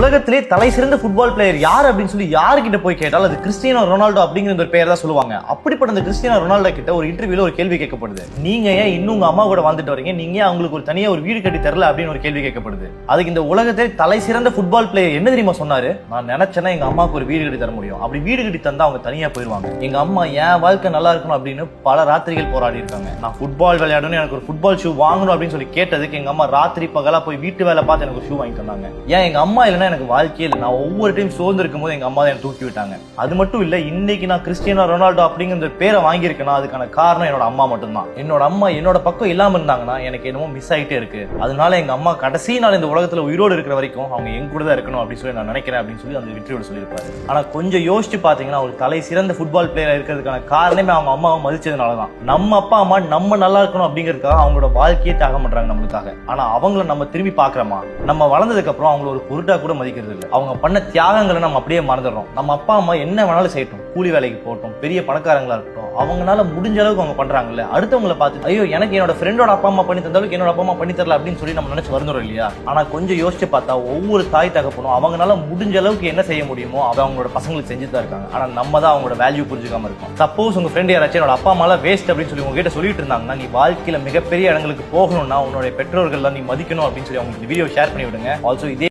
உலகத்திலே தலை சிறந்த ஃபுட்பால் பிளேயர் யார் அப்படின்னு சொல்லி யாருக்கிட்ட போய் கேட்டால் அது கிறிஸ்டியானோ ரொனால்டோ அப்படிங்கிற ஒரு பெயர் தான் சொல்லுவாங்க. அப்படிப்பட்ட அந்த கிறிஸ்டியானோ ரொனால்டோ கிட்ட ஒரு இன்டர்வியூல ஒரு கேள்வி கேட்கப்படுது. நீங்க ஏன் இன்னும் உங்க அம்மா கூட வாழ்ந்துட்டு வரீங்க, நீங்க ஏன் அவங்களுக்கு ஒரு தனியா ஒரு வீடு கட்டி தரல அப்படின்னு ஒரு கேள்வி கேட்கப்படுது. அதுக்கு இந்த உலகத்திலே தலை சிறந்த ஃபுட்பால் பிளேயர் என்ன தெரியுமா சொன்னாரு? நான் நினைச்சேன்னா எங்க அம்மாவுக்கு ஒரு வீடு கட்டி தர முடியும், அப்படி வீடு கட்டி தந்தா அவங்க தனியா போயிருவாங்க. எங்க அம்மா என் வாழ்க்கை நல்லா இருக்கணும் அப்படின்னு பல ராத்திரிகள் போராடி இருக்காங்க. நான் ஃபுட்பால் விளையாடணும், எனக்கு ஒரு ஃபுட்பால் ஷூ வாங்கணும் அப்படின்னு சொல்லி கேட்டதுக்கு எங்க அம்மா ராத்திரி பகலா போய் வீட்டு வேலை பார்த்து எனக்கு ஷூ வாங்கி தந்தாங்க. ஏன் எங்க அம்மா இல்லைன்னா எனக்கு வாழ்க்கையே இல்லை. நான் ஒவ்வொரு டைம் சோர்ந்து இருக்கும் போது எங்க அம்மா தான் தூக்கி விட்டாங்க. அது மட்டும் இல்ல, இன்னைக்கு நான் கிறிஸ்டியானோ ரொனால்டோ அப்படிங்கிற பேரை வாங்கியிருக்கேன்னா அதுக்கான காரணம் என்னோட அம்மா மட்டும்தான். என்னோட அம்மா என்னோட பக்கம் இல்லாம இருந்தாங்கன்னா எனக்கு என்னமோ மிஸ் ஆகிட்டே இருக்கு. அதனால எங்க அம்மா கடைசி நாள் இந்த உலகத்துல உயிரோடு இருக்கிற வரைக்கும் அவங்க எங்க கூட தான் இருக்கணும் அப்படின்னு சொல்லி நான் நினைக்கிறேன் அப்படின்னு சொல்லி அந்த இன்டர்வியூல சொல்லியிருப்பாரு. ஆனா கொஞ்சம் யோசிச்சு பாத்தீங்கன்னா ஒரு தலை சிறந்த ஃபுட்பால் பிளேயரா இருக்கிறதுக்கான காரணமே அவங்க அம்மாவை மதிச்சதுனாலதான். நம்ம அப்பா அம்மா நம்ம நல்லா இருக்கணும் அப்படிங்கிறதுக்காக அவங்களோட வாழ்க்கையை தியாகம் பண்றாங்க நம்மளுக்காக. ஆனா அவங்கள நம்ம திரும்பி பாக்குறோமா? நம்ம வளர்ந்ததுக்கு அப்புறம் அவங்கள ஒரு பொருட்டா கூட மதிக்கிறது இல்லை. அவங்க பண்ண தியாகங்களை நம்ம அப்படியே மறந்துடுறோம். நம்ம அப்பா அம்மா என்ன வேணாலும் செய்யட்டும், கூலி வேலைக்கு போகட்டும், பெரிய பணக்காரங்களா இருக்கட்டும், அவங்களால முடிஞ்ச அளவுக்கு அவங்க பண்றாங்கல்ல, அடுத்தவங்களை பார்த்து ஐயோ எனக்கு என்னோட ஃப்ரெண்டோட அப்பா அம்மா பண்ணி தந்தாலும் என்னோட அப்பா அம்மா பண்ணி தரல அப்படின்னு சொல்லி நம்ம நினைச்சு வந்துடும் இல்லையா? ஆனா கொஞ்சம் யோசிச்சு பார்த்தா ஒவ்வொரு தாய் தகப்பனும் அவங்களால முடிஞ்ச அளவுக்கு என்ன செய்ய முடியுமோ அதை அவங்களோட பசங்களுக்கு செஞ்சு தான் இருக்காங்க. ஆனா நம்ம தான் அவங்களோட வேல்யூ புரிஞ்சுக்காம இருக்கோம். சப்போஸ் உங்க ஃப்ரெண்ட் யாராச்சும் என்னோட அப்பா அம்மாலாம் வேஸ்ட் அப்படின்னு சொல்லி உங்ககிட்ட சொல்லிட்டு இருந்தாங்கன்னா, நீ வாழ்க்கையில மிகப்பெரிய இடங்களுக்கு போகணும்னா உன்னுடைய பெற்றோர்கள் நீ மதிக்கணும் அப்படின்னு சொல்லி அவங்களுக்கு வீடியோ ஷேர் பண்ணி விடுங்க. ஆல்சோ இதே